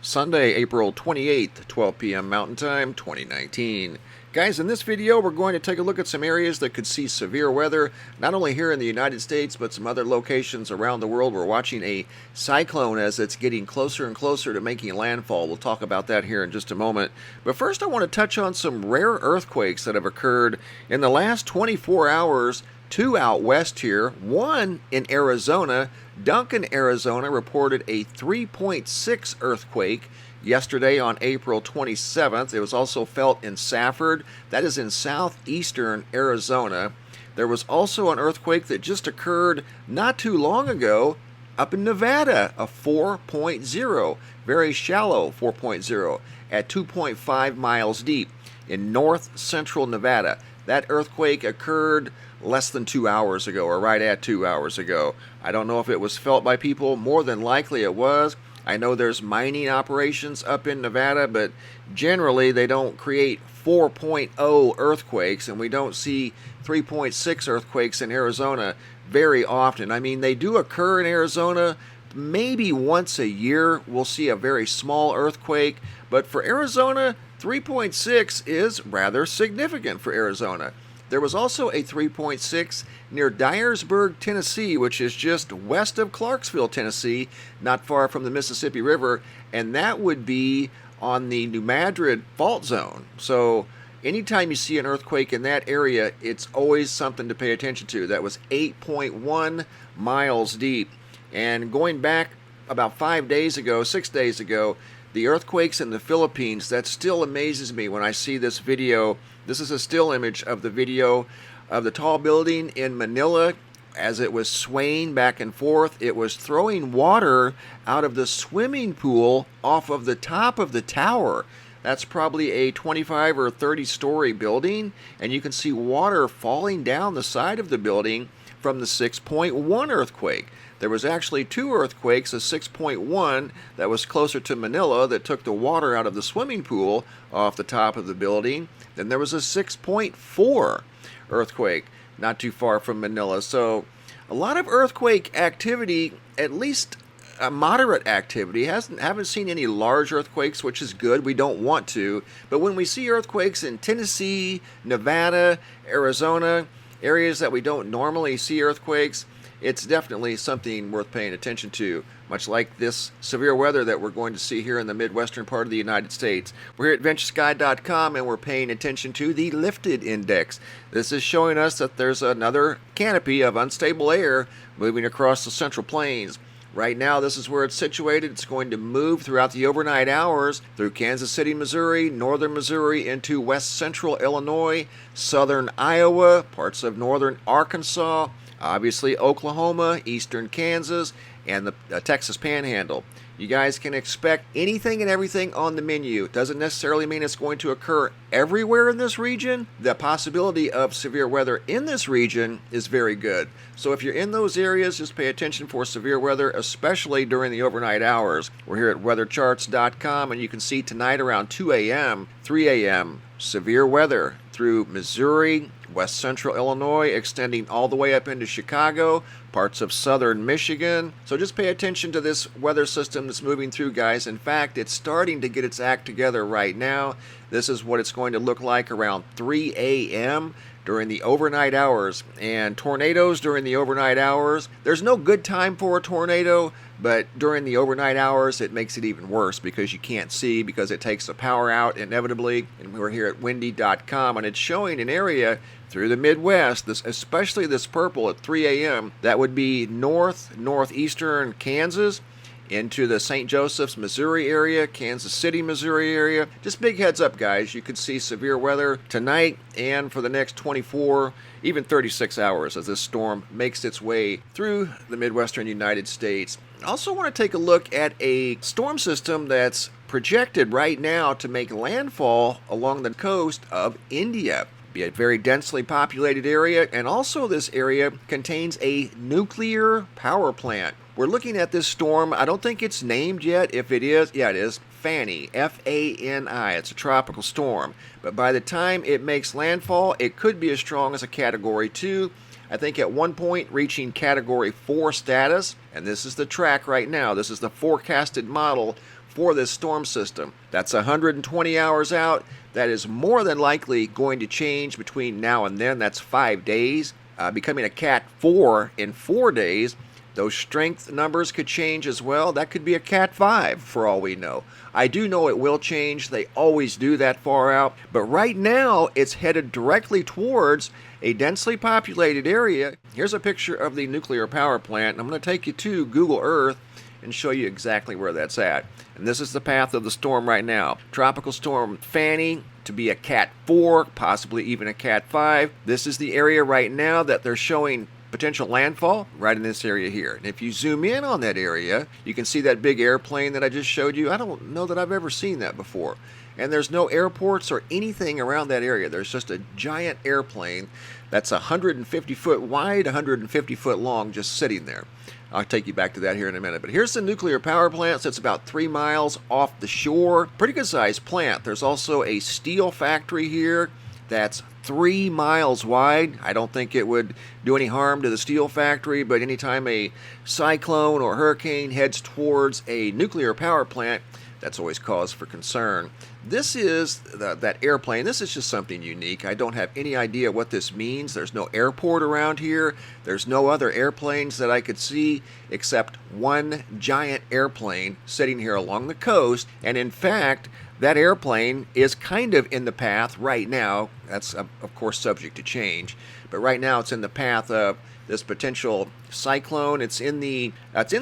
Sunday, April 28th, 12 p.m. Mountain Time, 2019. Guys, in this video, we're going to take a look at some areas that could see severe weather, not only here in the United States, but some other locations around the world. We're watching a cyclone as it's getting closer and closer to making landfall. We'll talk about that here in just a moment. But first, I want to touch on some rare earthquakes that have occurred in the last 24 hours. Two out west here, one in Arizona. Duncan, Arizona reported a 3.6 earthquake yesterday on April 27th. It was also felt in Safford, that is in southeastern Arizona. There was also an earthquake that just occurred not too long ago up in Nevada, a 4.0, very shallow 4.0 at 2.5 miles deep in north central Nevada. That earthquake occurred less than 2 hours ago, or right at 2 hours ago. I don't know if it was felt by people. More than likely it was. I know there's mining operations up in Nevada, but generally they don't create 4.0 earthquakes, and we don't see 3.6 earthquakes in Arizona very often. I mean, they do occur in Arizona. Maybe once a year we'll see a very small earthquake, but for Arizona, 3.6 is rather significant for Arizona. There was also a 3.6 near Dyersburg, Tennessee, which is just west of Clarksville, Tennessee, not far from the Mississippi River, and that would be on the New Madrid fault zone. So anytime you see an earthquake in that area, it's always something to pay attention to. That was 8.1 miles deep. And going back about 6 days ago, the earthquakes in the Philippines, that still amazes me when I see this video. This is a still image of the video of the tall building in Manila as it was swaying back and forth. It was throwing water out of the swimming pool off of the top of the tower. That's probably a 25 or 30 story building, and you can see water falling down the side of the building from the 6.1 earthquake. There was actually two earthquakes, a 6.1 that was closer to Manila that took the water out of the swimming pool off the top of the building. Then there was a 6.4 earthquake not too far from Manila. So a lot of earthquake activity, at least a moderate activity. Haven't seen any large earthquakes, which is good. We don't want to. But when we see earthquakes in Tennessee, Nevada, Arizona, areas that we don't normally see earthquakes, it's definitely something worth paying attention to, much like this severe weather that we're going to see here in the Midwestern part of the United States. We're here at VentureSky.com, and we're paying attention to the lifted index. This is showing us that there's another canopy of unstable air moving across the Central Plains. Right now, this is where it's situated. It's going to move throughout the overnight hours through Kansas City, Missouri, northern Missouri, into west central Illinois, southern Iowa, parts of northern Arkansas, obviously Oklahoma, eastern Kansas, and the Texas Panhandle. You guys can expect anything and everything on the menu. It doesn't necessarily mean it's going to occur everywhere in this region. The possibility of severe weather in this region is very good. So if you're in those areas, just pay attention for severe weather, especially during the overnight hours. We're here at weathercharts.com, and you can see tonight around 2 a.m., 3 a.m., severe weather through Missouri, west central Illinois, extending all the way up into Chicago, parts of southern Michigan. So just pay attention to this weather system that's moving through, guys. In fact, it's starting to get its act together right now. This is what it's going to look like around 3 a.m. during the overnight hours. And tornadoes during the overnight hours. There's no good time for a tornado, but during the overnight hours, it makes it even worse because you can't see, because it takes the power out inevitably. And we're here at windy.com, and it's showing an area through the Midwest, especially this purple at 3 a.m. That would be northeastern Kansas into the St. Joseph's, Missouri area, Kansas City, Missouri area. Just big heads up, guys. You could see severe weather tonight and for the next 24, even 36 hours as this storm makes its way through the Midwestern United States. I also want to take a look at a storm system that's projected right now to make landfall along the coast of India. Be a very densely populated area, and also this area contains a nuclear power plant. We're looking at this storm. I don't think it's named yet. If it is, yeah, it is. Fani, F-A-N-I. It's a tropical storm. But by the time it makes landfall, it could be as strong as a Category 2. I think at one point reaching Category 4 status. And this is the track right now. This is the forecasted model for this storm system. That's 120 hours out. That is more than likely going to change between now and then. That's 5 days. Becoming a Cat 4 in 4 days. Those strength numbers could change as well. That could be a Cat 5 for all we know. I do know it will change. They always do that far out. But right now, it's headed directly towards a densely populated area. Here's a picture of the nuclear power plant. I'm going to take you to Google Earth and show you exactly where that's at. And this is the path of the storm right now. Tropical storm Fanny to be a Cat 4, possibly even a Cat 5. This is the area right now that they're showing potential landfall right in this area here. And if you zoom in on that area, you can see that big airplane that I just showed you. I don't know that I've ever seen that before. And there's no airports or anything around that area. There's just a giant airplane that's 150 foot wide, 150 foot long, just sitting there. I'll take you back to that here in a minute. But here's the nuclear power plant. So it's about 3 miles off the shore. Pretty good sized plant. There's also a steel factory here that's 3 miles wide. I don't think it would do any harm to the steel factory, but anytime a cyclone or hurricane heads towards a nuclear power plant, that's always cause for concern. This is that airplane. This is just something unique. I don't have any idea what this means. There's no airport around here. There's no other airplanes that I could see except one giant airplane sitting here along the coast. And in fact, that airplane is kind of in the path right now. That's, of course, subject to change. But right now it's in the path of this potential cyclone. It's in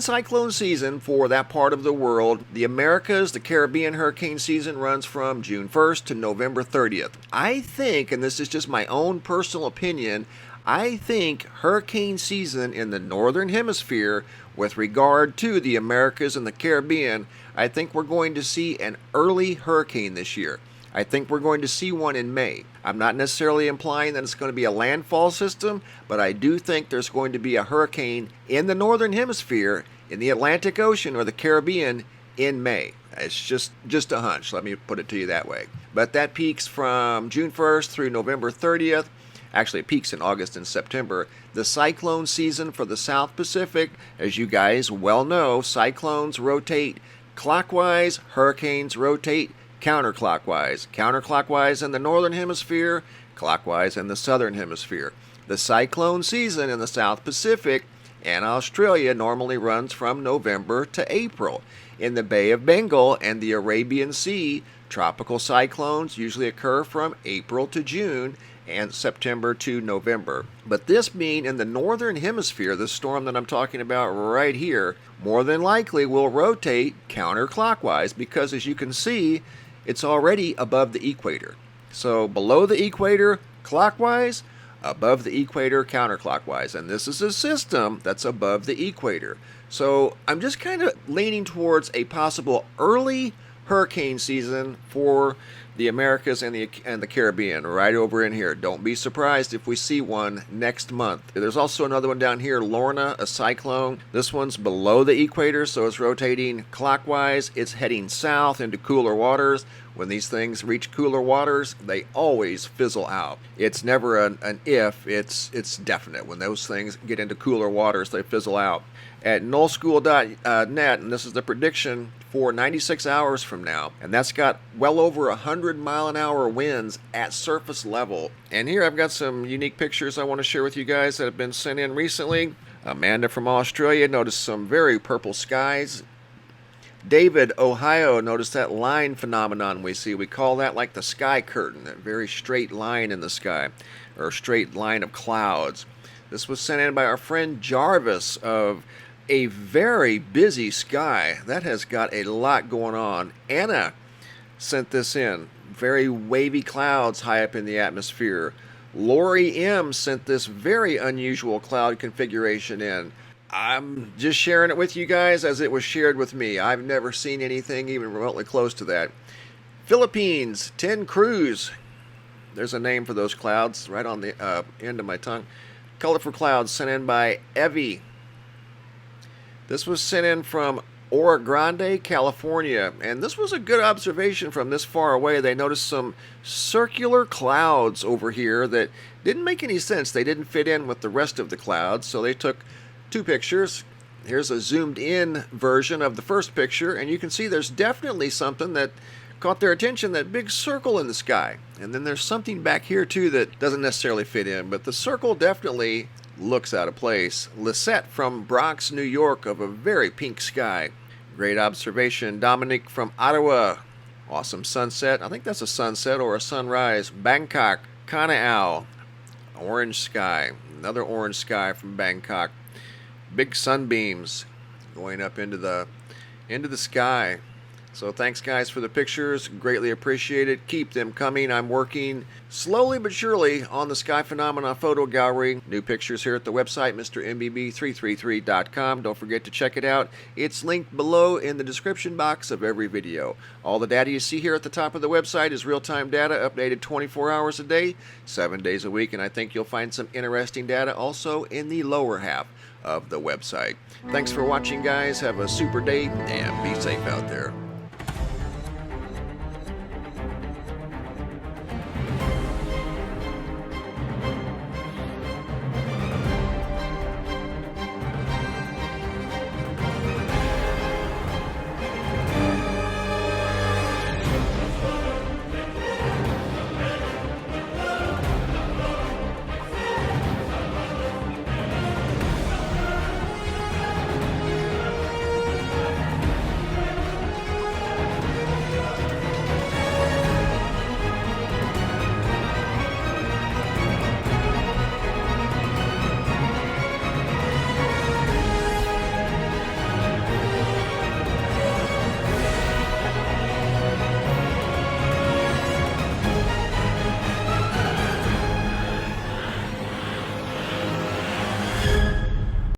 cyclone season for that part of the world. The Americas, the Caribbean hurricane season runs from June 1st to November 30th. I think, and this is just my own personal opinion, I think hurricane season in the Northern Hemisphere with regard to the Americas and the Caribbean, I think we're going to see an early hurricane this year. I think we're going to see one in May. I'm not necessarily implying that it's going to be a landfall system, but I do think there's going to be a hurricane in the Northern Hemisphere, in the Atlantic Ocean or the Caribbean in May. It's just a hunch, let me put it to you that way. But that peaks from June 1st through November 30th. Actually, it peaks in August and September. The cyclone season for the South Pacific, as you guys well know, cyclones rotate clockwise, hurricanes rotate counterclockwise. Counterclockwise in the Northern Hemisphere, clockwise in the Southern Hemisphere. The cyclone season in the South Pacific and Australia normally runs from November to April. In the Bay of Bengal and the Arabian Sea, tropical cyclones usually occur from April to June and September to November. But this being in the Northern Hemisphere, the storm that I'm talking about right here, more than likely will rotate counterclockwise because, as you can see, it's already above the equator. So below the equator, clockwise, above the equator, counterclockwise. And this is a system that's above the equator. So I'm just kind of leaning towards a possible early hurricane season for the Americas and the Caribbean right over in here. Don't be surprised if we see one next month. There's also another one down here, Lorna, a cyclone. This one's below the equator, so it's rotating clockwise. It's heading south into cooler waters. When these things reach cooler waters, they always fizzle out. It's never an if, it's definite. When those things get into cooler waters, they fizzle out. At nullschool.net, and this is the prediction for 96 hours from now, and that's got well over 100 mile an hour winds at surface level. And here I've got some unique pictures I want to share with you guys that have been sent in recently. Amanda from Australia noticed some very purple skies. David, Ohio, noticed that line phenomenon we see. We call that like the sky curtain, that very straight line in the sky, or a straight line of clouds. This was sent in by our friend Jarvis of a very busy sky. That has got a lot going on. Anna sent this in. Very wavy clouds high up in the atmosphere. Lori M sent this very unusual cloud configuration in. I'm just sharing it with you guys as it was shared with me. I've never seen anything even remotely close to that. Philippines, 10 Cruz. There's a name for those clouds right on the end of my tongue. Colorful clouds sent in by Evie. This was sent in from Oro Grande, California, and this was a good observation from this far away. They noticed some circular clouds over here that didn't make any sense. They didn't fit in with the rest of the clouds, so they took two pictures. Here's a zoomed in version of the first picture, and you can see there's definitely something that caught their attention, that big circle in the sky. And then there's something back here too that doesn't necessarily fit in, but the circle definitely looks out of place. Lisette from Bronx, New York, of a very pink sky. Great observation. Dominic from Ottawa. Awesome sunset. I think that's a sunset or a sunrise. Bangkok. Kanao. Orange sky. Another orange sky from Bangkok. Big sunbeams going up into the sky. So thanks guys for the pictures, greatly appreciated. Keep them coming. I'm working slowly but surely on the Sky Phenomena photo gallery. New pictures here at the website, MrMBB333.com. Don't forget to check it out. It's linked below in the description box of every video. All the data you see here at the top of the website is real-time data, updated 24 hours a day, 7 days a week, and I think you'll find some interesting data also in the lower half of the website. Thanks for watching guys. Have a super day and be safe out there.